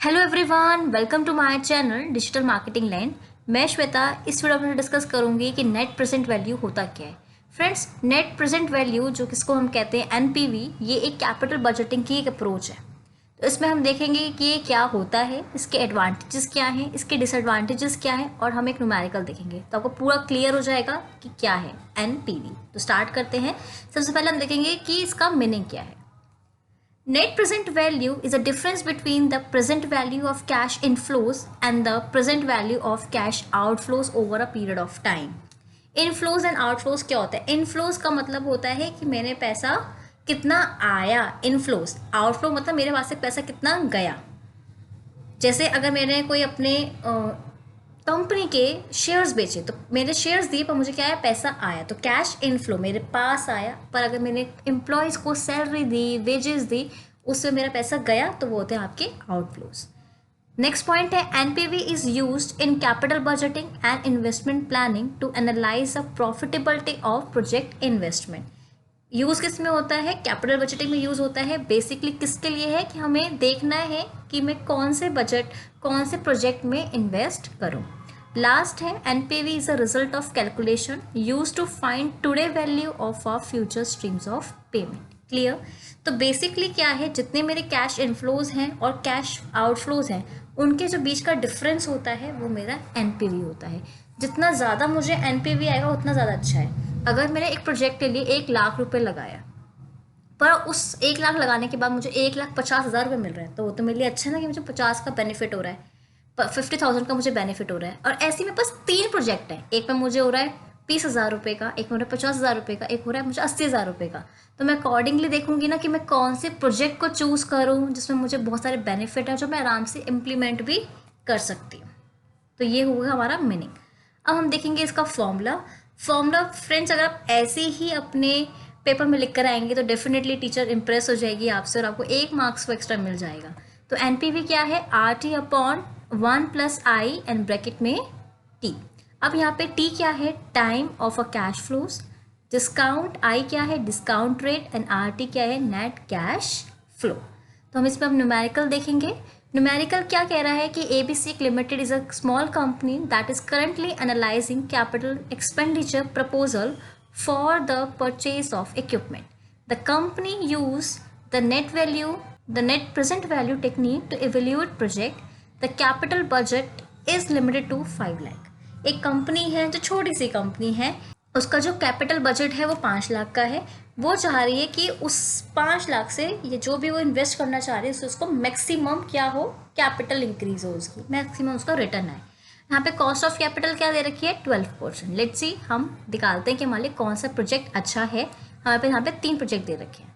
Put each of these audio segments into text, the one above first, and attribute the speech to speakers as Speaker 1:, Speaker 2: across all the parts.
Speaker 1: Hello everyone, welcome to my channel digital marketing line. मैं श्वेता इस video में discuss करूंगी कि नेट प्रेजेंट वैल्यू होता क्या है। फ्रेंड्स, नेट प्रेजेंट वैल्यू जो किसको हम कहते हैं एनपीवी, ये एक कैपिटल बजटिंग की एक अप्रोच है। तो इसमें हम देखेंगे कि ये क्या होता है, इसके एडवांटेजेस क्या हैं, इसके डिसएडवांटेजेस क्या हैं, और हम एक न्यूमेरिकल देखेंगे तो आपको पूरा क्लियर हो जाएगा कि क्या है एनपीवी। तो स्टार्ट करते हैं। सबसे पहले हम देखेंगे कि इसका मीनिंग क्या है। Net present value is a difference between the present value of cash inflows and the present value of cash outflows over a period of time. Inflows and outflows क्या होता है? Inflows का मतलब होता है कि मैंने पैसा कितना आया, inflows. Outflow मतलब मेरे पास से पैसा कितना गया। जैसे अगर मैंने कोई अपने कंपनी के शेयर्स बेचे तो मेरे शेयर्स दिए पर मुझे क्या है, पैसा आया, तो कैश इनफ्लो मेरे पास आया। पर अगर मैंने एम्प्लॉयज़ को सैलरी दी, वेजेस दी, उससे मेरा पैसा गया, तो वो होते हैं आपके आउटफ्लोज। नेक्स्ट पॉइंट है NPV is used in capital budgeting and investment planning to analyse the profitability of project investment. Use किस में होता है? कैपिटल बजटिंग में यूज़ होता है। बेसिकली किसके लिए है कि हमें देखना है कि मैं कौन से प्रोजेक्ट में इन्वेस्ट करूं। लास्ट है NPV is a result of calculation use to find today value of our future streams of payment. Clear? तो बेसिकली क्या है, जितने मेरे कैश इनफ्लोज हैं और कैश आउटफ्लोज हैं, उनके जो बीच का डिफरेंस होता है वो मेरा एनपीवी होता है। जितना ज़्यादा मुझे एनपीवी आएगा उतना ज़्यादा अच्छा है। अगर मैंने एक प्रोजेक्ट के लिए 1,00,000 रुपये लगाया, पर उस 1,00,000 लगाने के बाद मुझे 1,50,000 रुपये मिल रहे हैं, तो वो तो मेरे लिए अच्छा है ना कि मुझे 50 का बेनिफिट हो रहा है, 50,000 का मुझे बेनिफिट हो रहा है। और ऐसे में बस 3 प्रोजेक्ट हैं, एक में मुझे हो रहा है 20,000 रुपये का, एक में हो रहा है 50,000 रुपये का, एक हो रहा है मुझे 80,000 रुपये का। तो मैं अकॉर्डिंगली देखूंगी ना कि मैं कौन से प्रोजेक्ट को चूज़ करूँ जिसमें मुझे बहुत सारे बेनिफिट है, जो मैं आराम से इम्प्लीमेंट भी कर सकती हूँ। तो ये होगा हमारा मीनिंग। अब हम देखेंगे इसका फॉर्मूला फ्रेंड्स, अगर आप ऐसे ही अपने पेपर में लिख कर आएंगे तो डेफिनेटली टीचर इंप्रेस हो जाएगी आपसे और आपको 1 मार्क्स को एक्स्ट्रा मिल जाएगा। तो एनपीवी क्या है? R T upon 1 plus I and bracket में टी। अब यहाँ पे टी क्या है? Time of a cash flows. Discount I क्या है? Discount rate. And R T क्या है? Net cash flow. तो हम इसमें अब न्यूमेरिकल देखेंगे। न्यूमेरिकल क्या कह रहा है कि ABC limited is a small company that is currently analysing capital expenditure proposal for the purchase of equipment. The company use the net present value technique to evaluate project. The capital budget is limited to 5 lakh. एक company है जो छोटी सी company है, उसका जो capital budget है वो 5 लाख का है। वो चाह रही है कि उस 5 लाख से ये जो भी वो इन्वेस्ट करना चाह रही है उसको मैक्सिमम क्या हो, कैपिटल इंक्रीज हो, उसकी मैक्सिमम उसका रिटर्न आए। यहाँ पे कॉस्ट ऑफ कैपिटल क्या दे रखी है? 12%। लेट्स सी, हम निकालते हैं कि हमारे लिए कौन सा प्रोजेक्ट अच्छा है। हमारे यहाँ पे 3 प्रोजेक्ट दे रखे हैं।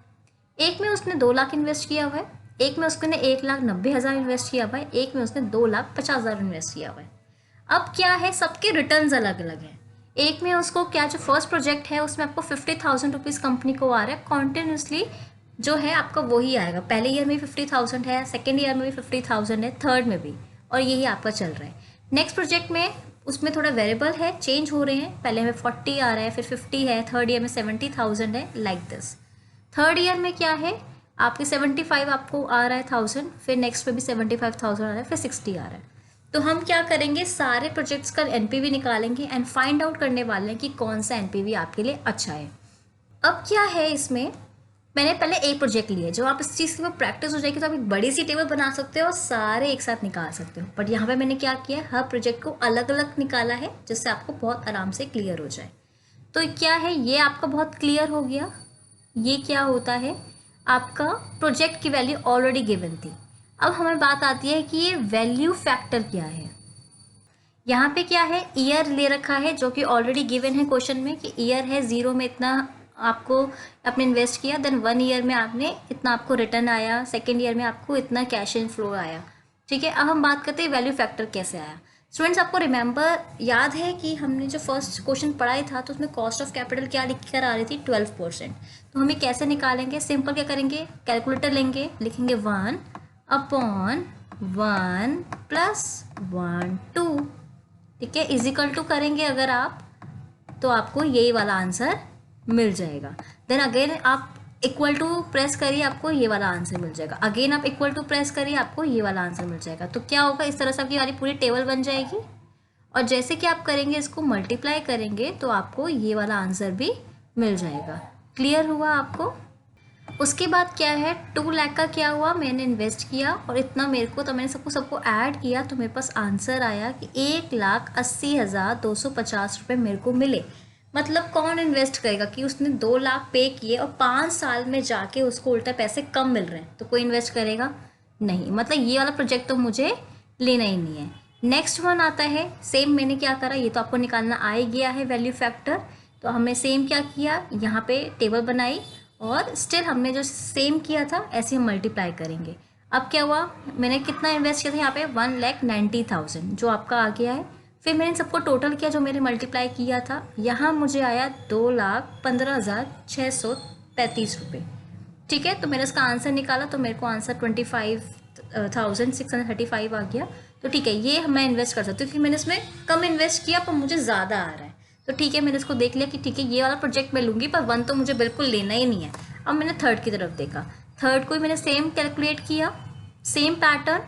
Speaker 1: एक में उसने 2 लाख इन्वेस्ट किया हुआ है, एक में उसने 1,90,000 इन्वेस्ट किया हुआ है, एक में उसने 2,50,000 इन्वेस्ट किया हुआ है। अब क्या है, सबके रिटर्न्स अलग अलग हैं। एक में उसको क्या, जो फर्स्ट प्रोजेक्ट है उसमें आपको 50,000 रुपीज़ कंपनी को आ रहा है कॉन्टिन्यूसली, जो है आपका वही आएगा। पहले ईयर में भी 50,000 है, सेकेंड ईयर में भी 50,000 है, थर्ड में भी, और यही आपका चल रहा है। नेक्स्ट प्रोजेक्ट में उसमें थोड़ा वेरिएबल है, चेंज हो रहे हैं। पहले में 40 आ रहा है, फिर 50 है, थर्ड ईयर में 70,000 है, लाइक दिस। थर्ड ईयर में क्या है, आपके 75 आपको आ रहा है 1000, फिर नेक्स्ट में भी 75,000 आ रहा है, फिर 60 आ रहा है। तो हम क्या करेंगे, सारे प्रोजेक्ट्स का एनपीवी निकालेंगे एंड फाइंड आउट करने वाले हैं कि कौन सा एनपीवी आपके लिए अच्छा है। अब क्या है इसमें, मैंने पहले एक प्रोजेक्ट लिया, जो आप इस चीज़ की प्रैक्टिस हो जाएगी तो आप एक बड़ी सी टेबल बना सकते हो और सारे एक साथ निकाल सकते हो। बट यहाँ पे मैंने क्या किया, हर प्रोजेक्ट को अलग अलग निकाला है जिससे आपको बहुत आराम से क्लियर हो जाए। तो क्या है, ये आपका बहुत क्लियर हो गया। ये क्या होता है, आपका प्रोजेक्ट की वैल्यू ऑलरेडी गिवन थी। अब हमें बात आती है कि ये वैल्यू फैक्टर क्या है। यहाँ पे क्या है, ईयर ले रखा है जो कि ऑलरेडी गिवन है क्वेश्चन में कि ईयर है 0 में इतना आपको आपने इन्वेस्ट किया, देन 1 ईयर में आपने इतना आपको रिटर्न आया, सेकेंड ईयर में आपको इतना कैश इन फ्लो आया। ठीक है, अब हम बात करते हैं वैल्यू फैक्टर कैसे आया। स्टूडेंट्स, आपको रिमेंबर याद है कि हमने जो फर्स्ट क्वेश्चन पढ़ाई था तो उसमें कॉस्ट ऑफ कैपिटल क्या लिख कर आ रही थी? 12%। तो हमें कैसे निकालेंगे? सिंपल क्या करेंगे, कैलकुलेटर लेंगे, लिखेंगे 1 अपॉन 1 प्लस 1 2। ठीक है, इजिकल टू करेंगे अगर आप, तो आपको यही वाला आंसर मिल जाएगा। देन अगेन आप इक्वल टू प्रेस करिए, आपको ये वाला आंसर मिल जाएगा। अगेन आप इक्वल टू प्रेस करिए, आपको ये वाला आंसर मिल जाएगा। तो क्या होगा, इस तरह से आपकी हमारी पूरी टेबल बन जाएगी। और जैसे कि आप करेंगे, इसको मल्टीप्लाई करेंगे तो आपको ये वाला आंसर भी मिल जाएगा। क्लियर हुआ आपको? उसके बाद क्या है, 2 लाख का क्या हुआ, मैंने इन्वेस्ट किया और इतना मेरे को, तो मैंने सबको ऐड किया तो मेरे पास आंसर आया कि 1,80,250 रुपये मेरे को मिले। मतलब कौन इन्वेस्ट करेगा कि उसने 2 लाख पे किए और 5 साल में जाके उसको उल्टा पैसे कम मिल रहे हैं, तो कोई इन्वेस्ट करेगा नहीं। मतलब ये वाला प्रोजेक्ट तो मुझे लेना ही नहीं है। नेक्स्ट वन आता है, सेम मैंने क्या करा, ये तो आपको निकालना आ ही गया है वैल्यू फैक्टर। तो हमने सेम क्या किया, यहाँ पे टेबल बनाई और स्टिल हमने जो सेम किया था ऐसे हम मल्टीप्लाई करेंगे। अब क्या हुआ, मैंने कितना इन्वेस्ट किया था यहाँ पे 1,90,000 जो आपका आ गया है। फिर मैंने सबको टोटल किया जो मैंने मल्टीप्लाई किया था, यहाँ मुझे आया 2,15,635 रुपये। ठीक है, तो मैंने इसका आंसर निकाला तो मेरे को आंसर 25,635 आ गया। तो ठीक है, ये मैं इन्वेस्ट कर सकती हूँ क्योंकि मैंने इसमें कम इन्वेस्ट किया पर मुझे ज़्यादा आ रहा है। तो ठीक है, मैंने इसको देख लिया कि ठीक है ये वाला प्रोजेक्ट मैं लूँगी, पर 1 तो मुझे बिल्कुल लेना ही नहीं है। अब मैंने थर्ड की तरफ देखा, थर्ड को भी मैंने सेम कैलकुलेट किया, सेम पैटर्न,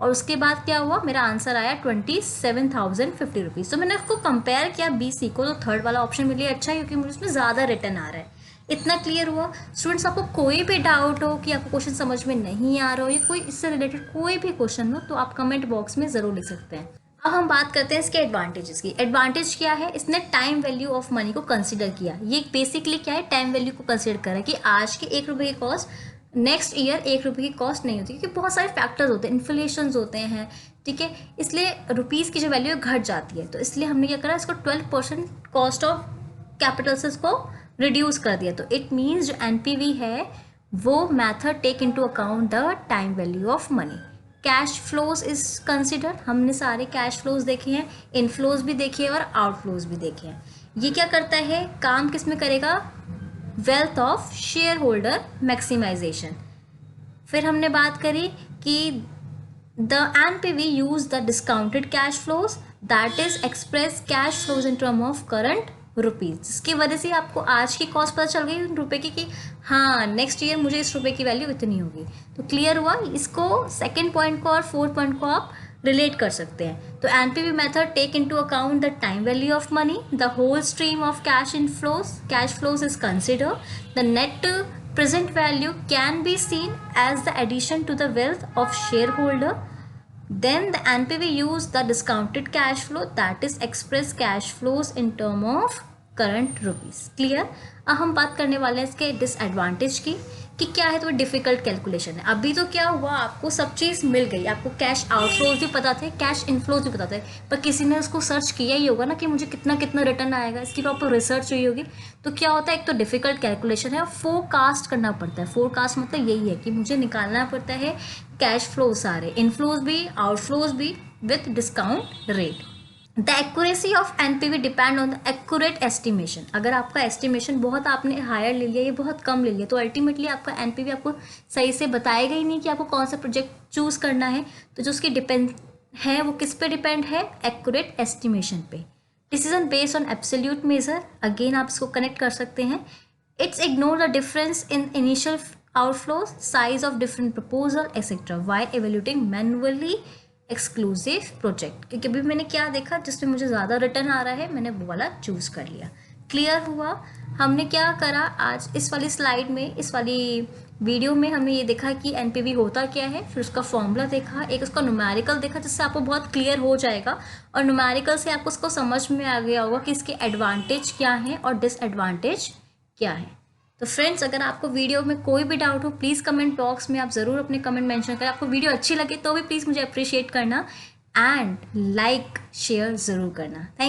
Speaker 1: और उसके बाद क्या हुआ, मेरा आंसर आया 27,050 रुपीज़। तो मैंने उसको कंपेयर किया BC को, तो थर्ड वाला ऑप्शन मेरे लिए अच्छा है क्योंकि मुझे उसमें ज़्यादा रिटर्न आ रहा है। इतना क्लियर हुआ? स्टूडेंट्स, आपको कोई भी डाउट हो कि आपको क्वेश्चन समझ में नहीं आ रहा हो या कोई इससे रिलेटेड कोई भी क्वेश्चन हो तो आप कमेंट बॉक्स में ज़रूर लिख सकते हैं। अब हम बात करते हैं इसके एडवांटेजेस की। एडवांटेज क्या है, इसने टाइम वैल्यू ऑफ मनी को कंसिडर किया। ये बेसिकली क्या है, टाइम वैल्यू को कंसिडर करा कि आज के 1 रुपये की कॉस्ट नेक्स्ट ईयर 1 रुपये की कॉस्ट नहीं होती, क्योंकि बहुत सारे फैक्टर्स होते हैं, इन्फ्लेशन होते हैं, ठीक है, इसलिए रुपीज़ की जो वैल्यू है घट जाती है। तो इसलिए हमने क्या करा, इसको 12% कॉस्ट ऑफ कैपिटल से इसको रिड्यूस कर दिया। तो इट मीन्स जो NPV है वो method take into account the time value of money. Cash flows is consider, हमने सारे कैश फ्लोज देखे हैं, इनफ्लोज भी देखे हैं और आउटफ्लोज भी देखे हैं। ये क्या करता है, काम किस में करेगा, wealth of share holder maximisation. फिर हमने बात करी कि the NPV use the discounted cash flows that is express cash flows in term of current rupees, जिसकी वजह से आपको आज की कॉस्ट पता चल गई रुपए की कि हाँ नेक्स्ट ईयर मुझे इस रुपए की वैल्यू इतनी होगी। तो क्लियर हुआ? इसको सेकंड पॉइंट को और फोर्थ पॉइंट को आप रिलेट कर सकते हैं। तो NPV method take into account the time value of money, the whole stream of cash flows is consider, the net present value can be seen as the addition to the wealth of shareholder. Then the NPV use the discounted cash flow that is express cash flows in term of current rupees. Clear? अब हम बात करने वाले हैं इसके disadvantage की कि क्या है, तो डिफ़िकल्ट कैलकुलेशन है। अभी तो क्या हुआ, आपको सब चीज़ मिल गई, आपको कैश आउटफ्लोज भी पता थे, कैश इनफ्लोज भी पता थे, पर किसी ने उसको सर्च किया ही होगा ना कि मुझे कितना कितना रिटर्न आएगा, इसकी प्रॉपर रिसर्च हुई होगी। तो क्या होता है, एक तो डिफ़िकल्ट कैलकुलेशन है और फोरकास्ट करना पड़ता है। फोरकास्ट मतलब यही है कि मुझे निकालना पड़ता है कैश फ्लो सारे, इनफ्लोज भी आउटफ्लोज भी with discount rate. The accuracy of NPV depend on the accurate estimation. अगर आपका एस्टिमेशन बहुत आपने हायर ले लिया, ये बहुत कम ले लिया, तो अल्टीमेटली आपका NPV आपको सही से बताएगा ही नहीं कि आपको कौन सा प्रोजेक्ट चूज़ करना है। तो जो उसकी डिपेंड है वो किस पे डिपेंड है, एक्यूरेट एस्टिमेशन पे। Decision based on absolute major, again आप इसको कनेक्ट कर सकते हैं। It's ignore the difference in initial outflows, size of different proposal etcetera while evaluating manually exclusive project. क्योंकि अभी मैंने क्या देखा, जिसमें मुझे ज़्यादा रिटर्न आ रहा है मैंने वो वाला चूज़ कर लिया। क्लियर हुआ? हमने क्या करा आज इस वाली स्लाइड में, इस वाली वीडियो में हमने ये देखा कि NPV होता क्या है, फिर उसका फॉर्मूला देखा, एक उसका न्यूमेरिकल देखा जिससे आपको बहुत क्लियर हो जाएगा, और न्यूमेरिकल से आपको उसको समझ में आ गया होगा कि इसके एडवांटेज क्या हैं और डिसएडवांटेज क्या है। तो फ्रेंड्स, अगर आपको वीडियो में कोई भी डाउट हो प्लीज़ कमेंट बॉक्स में आप ज़रूर अपने कमेंट मेंशन करें। आपको वीडियो अच्छी लगे तो भी प्लीज़ मुझे अप्रिशिएट करना एंड लाइक शेयर ज़रूर करना। थैंक